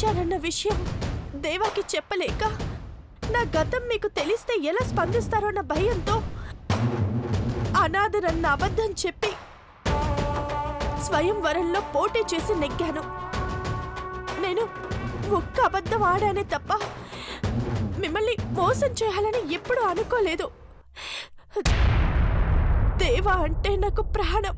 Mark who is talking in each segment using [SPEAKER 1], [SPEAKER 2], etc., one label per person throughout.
[SPEAKER 1] ప్రేమించానన్న విషయం దేవాకి చెప్పలేక నా గతం మీకు తెలిస్తే ఎలా స్పందిస్తారో అన్న భయంతో అనాథనన్న అబద్ధం చెప్పి స్వయంవరంలో పోటీ చేసి నెగ్గాను. నేను ఒక్క అబద్ధం ఆడానే తప్ప మిమ్మల్ని మోసం చేయాలని ఎప్పుడూ అనుకోలేదు. దేవా అంటే నాకు ప్రాణం.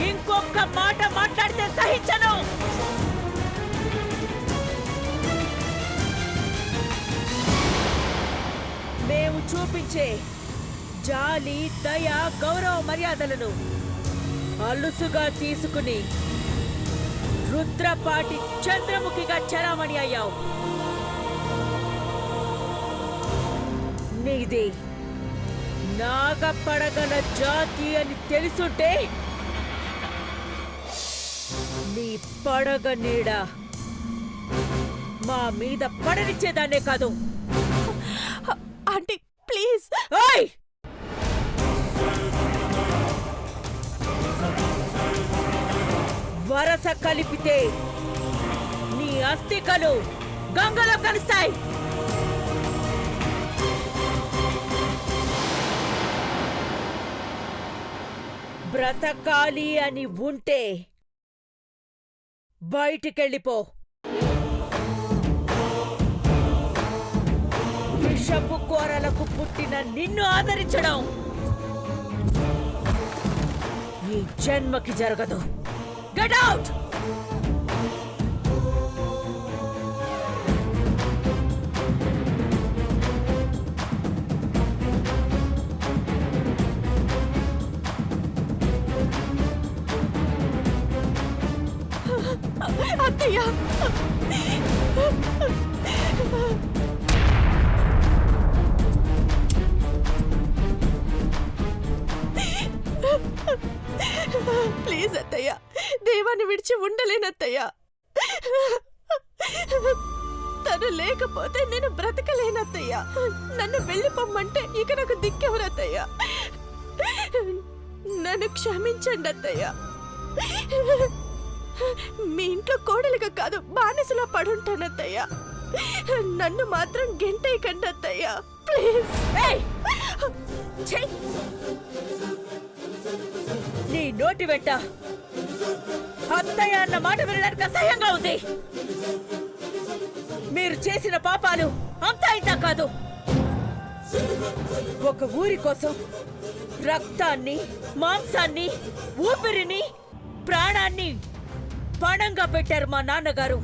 [SPEAKER 2] ఇంకొక మాట మాట్లాడితే సహించను. మేము చూపించే జాలి, దయ, గౌరవ మర్యాదలను అలుసుగా తీసుకుని రుద్రపాటి చంద్రముఖిగా చలామణి అయ్యావు. నీది నాగపడగల జాతి అని తెలుసుంటే నీ పడగ నీడ మా మీద పడనిచ్చేదాన్నే కాదు.
[SPEAKER 1] Aunty please.
[SPEAKER 2] వరస కలిపితే నీ అస్థికలు గంగలో కలుస్తాయి. బ్రతకాలి అని ఉంటే బయటికెళ్ళిపో. విషపు కోరలకు పుట్టిన నిన్ను ఆదరించడం ఈ జన్మకి జరగదు. Get out!
[SPEAKER 1] అత్తయ్య, ప్లీజ్ అత్తయ్య, దేవాన్ని విడిచి ఉండలేనత్తయ్య. తను లేకపోతే నేను బ్రతకలేనత్తయ్య. నన్ను వెళ్ళిపోమ్మంటే ఇక నాకు దిక్కెవరత్తయ్య. నన్ను క్షమించండి అత్తయ్య. మీ ఇంట్లో కోడలుగా కాదు బానిసలా పడుంటానత్తయ్య. నన్ను మాత్రం గెంటేయకండి అత్తయ్య ప్లీజ్.
[SPEAKER 2] నీ నోటి వెంట అత్తయ్య అన్న మాట వినడానికి అసహ్యంగా ఉంది. మీరు చేసిన పాపాలు అంతా ఇంతా కాదు. ఒక ఊరి కోసం రక్తాన్ని, మాంసాన్ని, ఊపిరిని, ప్రాణాన్ని పణంగా పెట్టారు మా నాన్నగారు.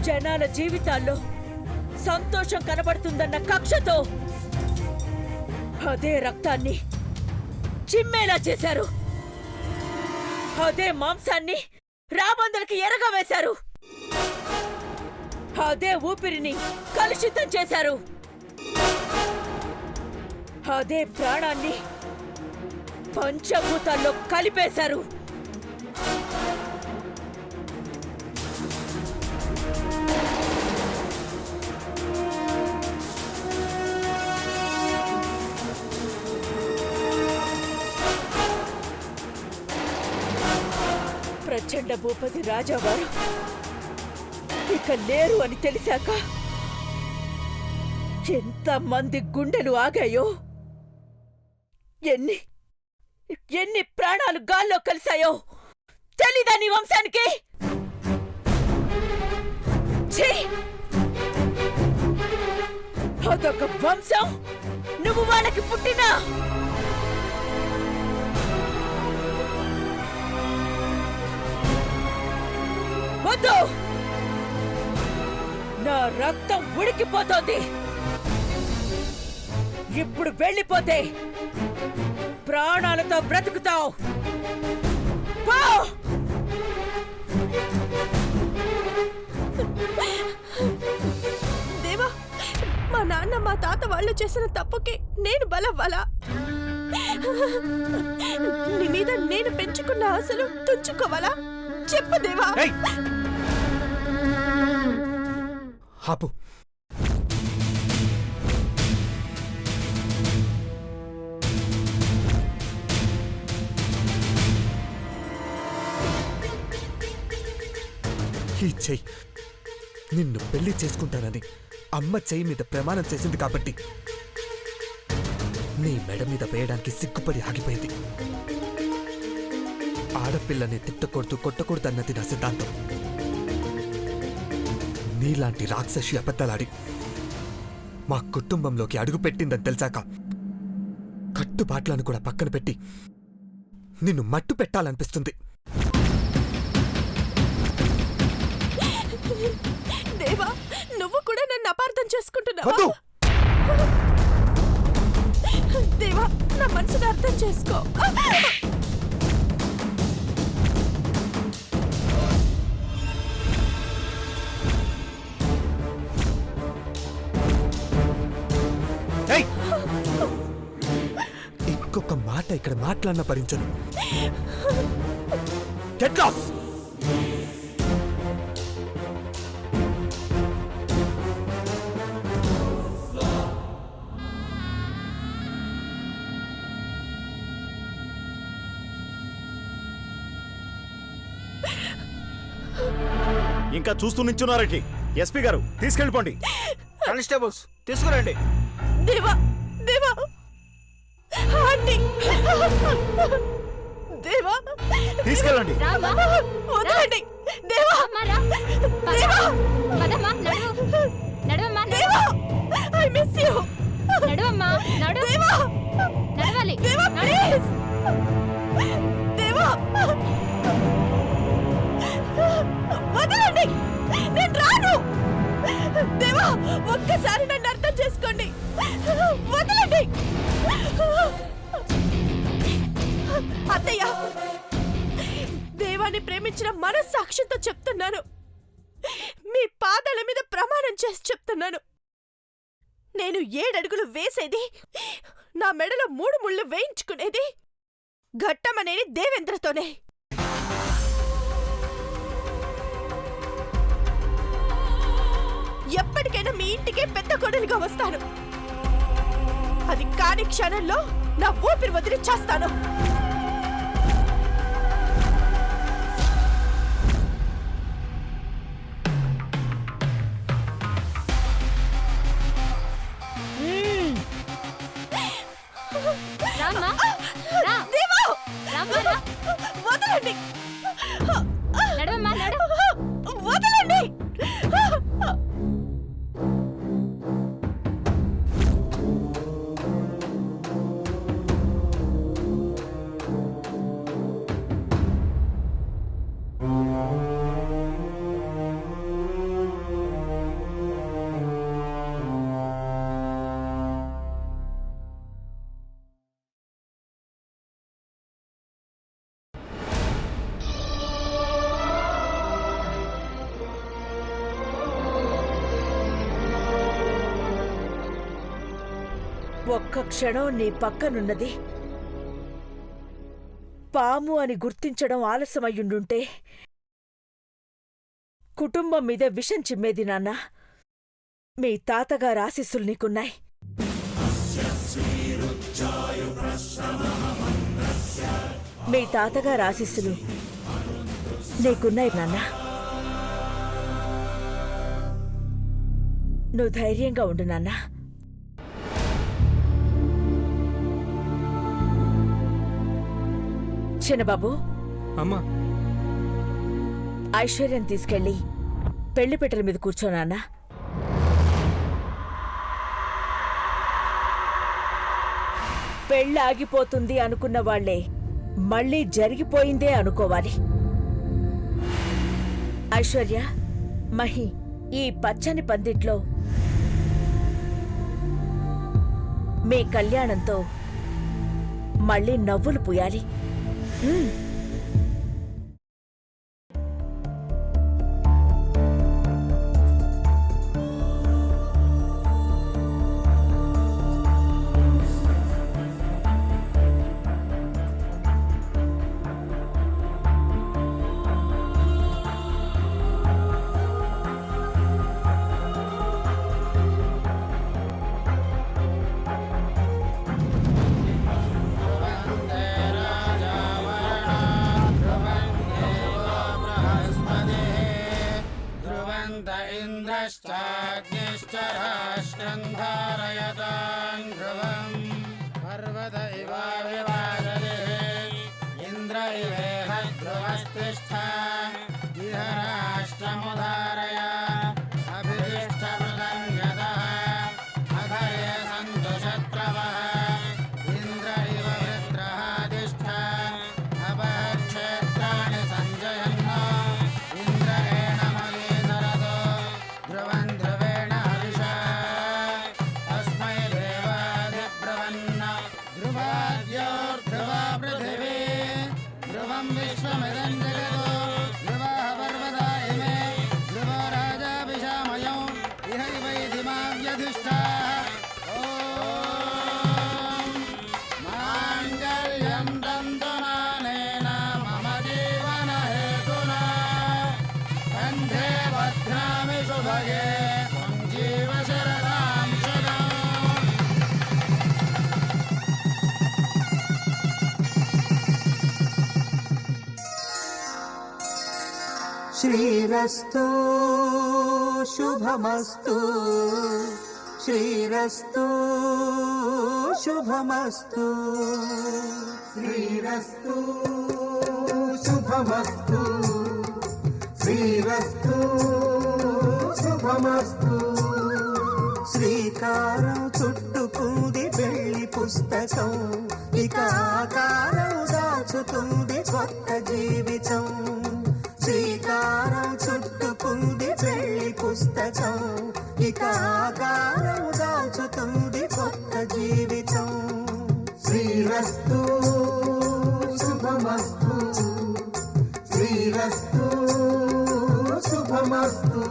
[SPEAKER 2] జనాల జీవితాల్లో సంతోషం కనబడుతుందన్న కక్షతో అదే రక్తాన్ని చిమ్మేలా చేశారు. అదే మాంసాన్ని రాబందులకి ఎరగా వేశారు. అదే ఊపిరిని కలుషితం చేశారు. అదే ప్రాణాన్ని పంచభూతాల్లో కలిపేశారు. ప్రచండ భూపతి రాజావారు ఇక లేరు అని తెలిసాక ఎంతమంది గుండెలు ఆగాయో, ఎన్ని ప్రాణాలు గాల్లో కలిశాయో తెలీదా నీ వంశానికి? అదొక వంశం, నువ్వు వాళ్ళకి పుట్టినా వద్దు. నా రక్తం ఉడికిపోతోంది. ఇప్పుడు వెళ్ళిపోతే ప్రాణాలతో బ్రతుకుతావు. పో!
[SPEAKER 1] దేవా, మా నాన్న మా తాత వాళ్ళు చేసిన తప్పుకి నేను బలవ్వాలా? నీ మీద నేను పెంచుకున్న ఆశలు తుంచుకోవాలా? చెప్పు దేవా.
[SPEAKER 3] ఆపు. ఈ చెయ్యి నిన్ను పెళ్లి చేసుకుంటానని అమ్మ చెయ్యి మీద ప్రమాణం చేసింది కాబట్టి నీ మెడ మీద వేయడానికి సిగ్గుపడి ఆగిపోయింది. ఆడపిల్లని తిట్టకూడదు కొట్టకూడదన్నది నా సిద్ధాంతం. నీలాంటి రాక్షసి అబద్ధాలాడి మా కుటుంబంలోకి అడుగుపెట్టిందని తెలిసాక కట్టుబాట్లను కూడా పక్కన పెట్టి నిన్ను మట్టు పెట్టాలనిపిస్తుంది.
[SPEAKER 1] దేవా, నువ్వు కూడా నన్ను అపార్థం చేసుకుంటున్నావా?
[SPEAKER 3] వద్దు!
[SPEAKER 1] దేవా, నా మనసును అర్థం చేసుకో.
[SPEAKER 3] ఏయ్! ఇంకొక మాట ఇక్కడ మాట్లాడిన భరించను. Get lost!
[SPEAKER 4] ఇంకా చూస్తూ నించున్నారేంటి? ఎస్పీ గారు తీసుకెళ్ళిపోండి.
[SPEAKER 5] కానిస్టేబుల్స్ తీసుకురండి.
[SPEAKER 1] దేవా, దేవా, ఆంటీ, దేవా,
[SPEAKER 4] తీసుకెళ్ళండి.
[SPEAKER 1] వదలండి. దేవా, దేవా, దేవా, I miss you. దేవా, దేవా, please. దేవా, వదలండి, నేను రాను. దేవా, ఒక్కసారి నన్ను అర్థం చేసుకోండి. వదలండి. అత్తయ్య, దేవాన్ని ప్రేమించిన మనస్సాక్షితో చెప్తున్నాను. మీ పాదాల మీద ప్రమాణం చేసి చెప్తున్నాను. నేను 7 అడుగులు వేసేది, నా మెడలో 3 ముళ్ళు వేయించుకునేది ఘట్టమనేని దేవేంద్రతోనే. ఎప్పటికైనా మీ ఇంటికే పెద్ద కొడలుగా వస్తాను. అది కాని క్షణంలో నా ఊపిరి వదిలి చేస్తాను. దేవా, వదలండి. వదలండి.
[SPEAKER 2] ఒక్క క్షణం నీ పక్కనున్నది పాము అని గుర్తించడం ఆలస్యమయ్యుండుంటే కుటుంబం మీద విషం చిమ్మేది నాన్న. మీ తాతగారి ఆశీస్సులు నీకున్నాయి. మీ తాతగారి ఆశీస్సులు నీకున్నాయి నాన్న. నువ్వు ధైర్యంగా ఉండు నాన్నా. చిన్నబాబు,
[SPEAKER 3] అమ్మా,
[SPEAKER 2] ఐశ్వర్యం తీసుకెళ్ళి పెళ్లిపెట్టెల మీద కూర్చోనాన్న. పెళ్ళి ఆగిపోతుంది అనుకున్న వాళ్లే మళ్ళీ జరిగిపోయిందే అనుకోవాలి. ఐశ్వర్య, మహి, ఈ పచ్చని పందిట్లో మీ కళ్యాణంతో మళ్ళీ నవ్వులు పూయాలి.
[SPEAKER 6] इंद्रश्चाग्निश्च राष्ट्रं धारयतां ध्रुवम् पर्वत इवाविवादरे इंद्र इवेह ध्रुवस्तिष्ठा इह राष्ट्रमुदारय अभितिष्ठमृतन्यतः अधरे सन्तु शत्रवः इंद्र इव वृत्रः तिष्ठ अपक्षेत्राणि सञ्जयन् इंद्रेण मलीधरतो ध्रुवं ध्रुवेण हविषा तस्मै देवादिब्रवन्न ध्रुवाद्योर्ध्रुवा पृथिवी ध्रुवं विश्वमिदं जगतो ध्रुवः पर्वता इमे ध्रुवो राजा विशामयो इहैवैधिमां व्यधिष्ठाः ॐ माङ्गल्यं दन्तुनानेन मम जीवनहेतुना कण्ठे बध्नामि शुभगे त्वं जीव शरदां शतम्
[SPEAKER 7] श्रीरस्तु शुभमस्तु श्रीरस्तु शुभमस्तु श्रीरस्तु शुभमस्तु श्रीरस्तु शुभमस्तु శ్రీకారం చుట్టుకుంది వెళ్లి పుస్తకం ఇక ఆకారం దాచుతుంది కొత్త జీవితం శ్రీకారం చుట్టుకుంది వెళ్లి పుస్తకం ఇక ఆకారం దాచుతుంది కొత్త జీవితం శ్రీరస్తు శుభమస్తు శ్రీరస్తు శుభమస్తు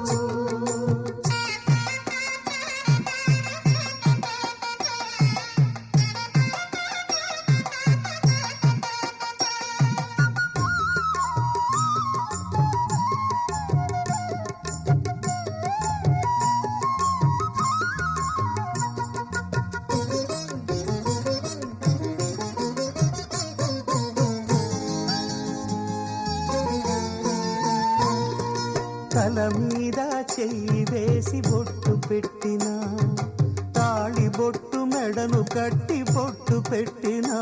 [SPEAKER 7] తల మీద చెయ్యి వేసి బొట్టు పెట్టినా తాళి బొట్టు మెడను కట్టి బొట్టు పెట్టినా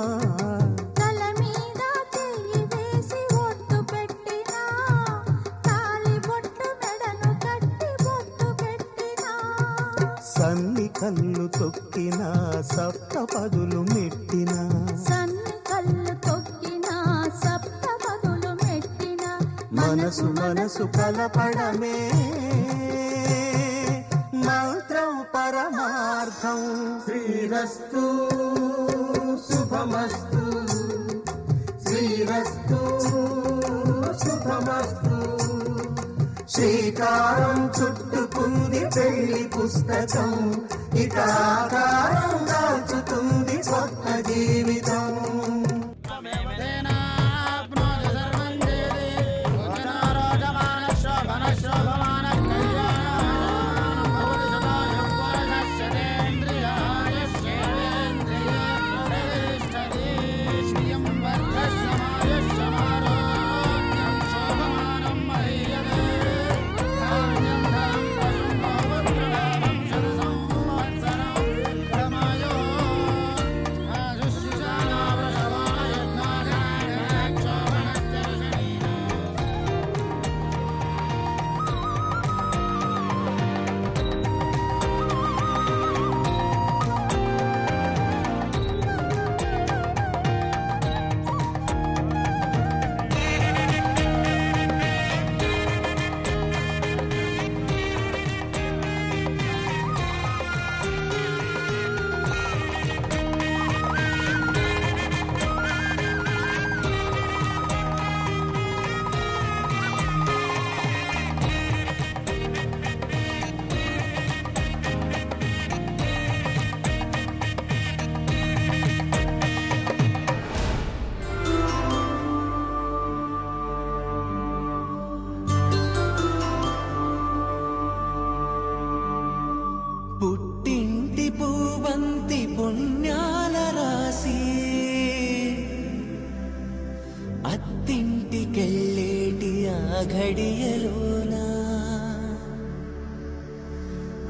[SPEAKER 8] తల మీద చెయ్యి వేసి బొట్టు పెట్టినా తాళి బొట్టు మెడను కట్టి బొట్టు పెట్టినా
[SPEAKER 7] సన్ని కళ్ళు తొక్కినా సప్త పదులు మెట్టినా
[SPEAKER 8] సన్ని కళ్ళు తొక్కినా సప్త పదులు మెట్టినా
[SPEAKER 7] మనసు మనసు కలపడమే మంత్రం పరమార్థం శ్రీరస్తు శుభమస్తు శ్రీరస్తు శుభమస్తు శ్రీకారం చుట్టుకుంది పెళ్లి పుస్తకం ఇక ఆకారం దాచుతుంది కొత్త జీవితం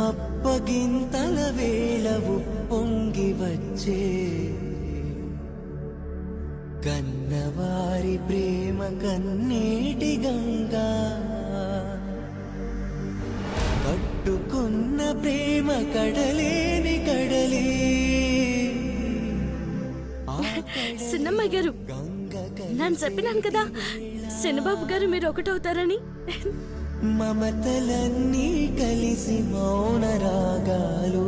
[SPEAKER 7] అప్పగింతల వేళవు పొంగి వచ్చే కన్నవారి ప్రేమ కన్నీటి గంగా కట్టుకున్న ప్రేమ కడలేని కడలే
[SPEAKER 1] చిన్నమ్మాయి గారు, నేను చెప్పినాను కదా చిన్నబాబు గారు మీరు ఒకటవుతారని.
[SPEAKER 7] మమతలన్నీ కలిసి మౌన రాగాలు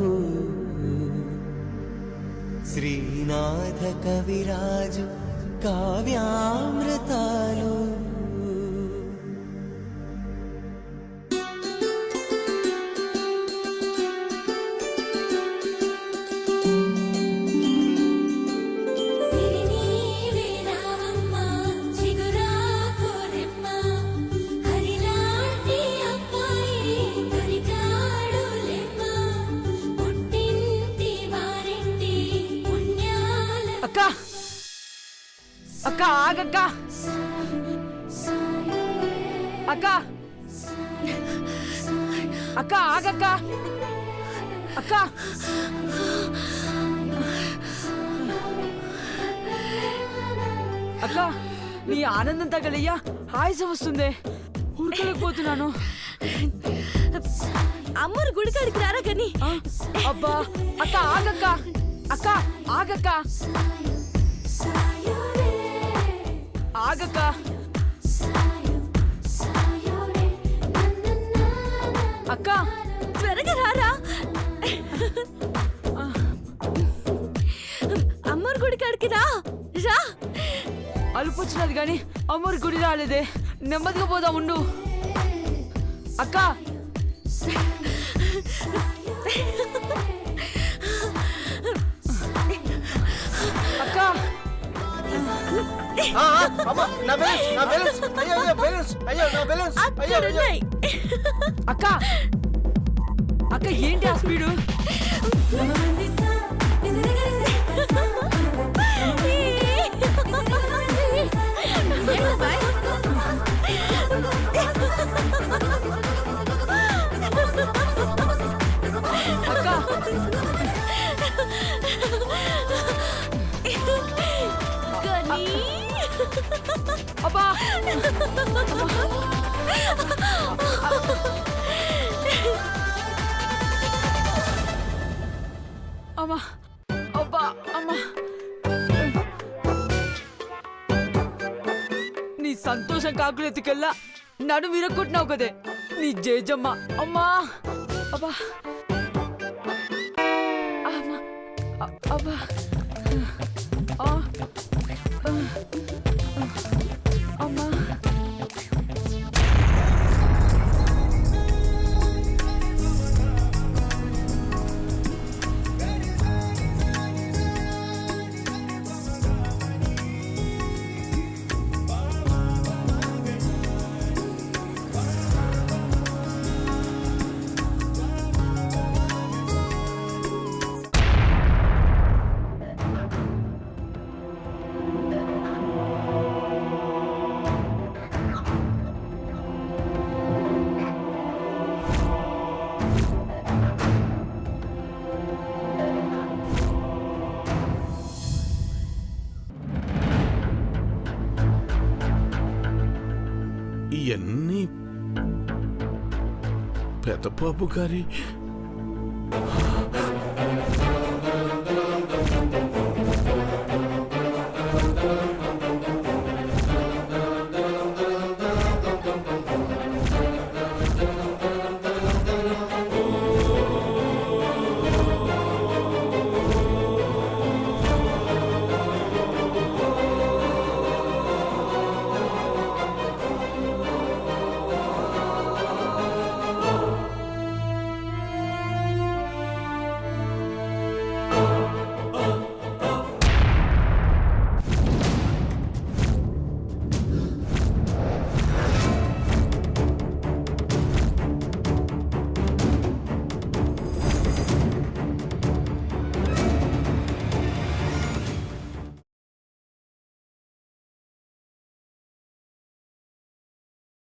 [SPEAKER 7] శ్రీనాథ కవిరాజు కావ్యామృతాలు.
[SPEAKER 2] అక్క అక్క ఆగక్క అక్క అక్క ఆగక్క అక్క అక్క నీ ఆనందం తగలయ్యా ఆయాసం వస్తుంది, ఊరుకోలేకపోతున్నాను.
[SPEAKER 1] అమ్మరు గుడికాడికి రారా కానీ.
[SPEAKER 2] అబ్బా అక్క ఆగక్క అక్క ఆగక్క ఆగక్క అక్క
[SPEAKER 1] త్వరగా రారా. అమ్మరు గుడికాడికి రా రా.
[SPEAKER 2] అలుపొచ్చినది గాని అమ్మోరి గుడి రాలేదే, నెమ్మదిగా పోదాం ఉండు. అక్క అక్క
[SPEAKER 5] నా బ్యాలెన్స్ అయ్యో బ్యాలెన్స్ అయ్యో నా బ్యాలెన్స్ అయ్యో
[SPEAKER 1] అక్కడున్నాయి.
[SPEAKER 2] అక్క అక్క ఏంటి ఆ స్పీడు? అక్క
[SPEAKER 1] గని.
[SPEAKER 2] అబ్బా అమ్మా అబ్బా అమ్మా, నీ సంతోషం కాకులెత్తుకెళ్ళా నడు విరక్కొట్టినావు కదే నీ జేజమ్మ. అమ్మా అబ్బా అమ్మా అబ్బా అమ్మా
[SPEAKER 9] ఇవన్నీ పెదబాబు గారి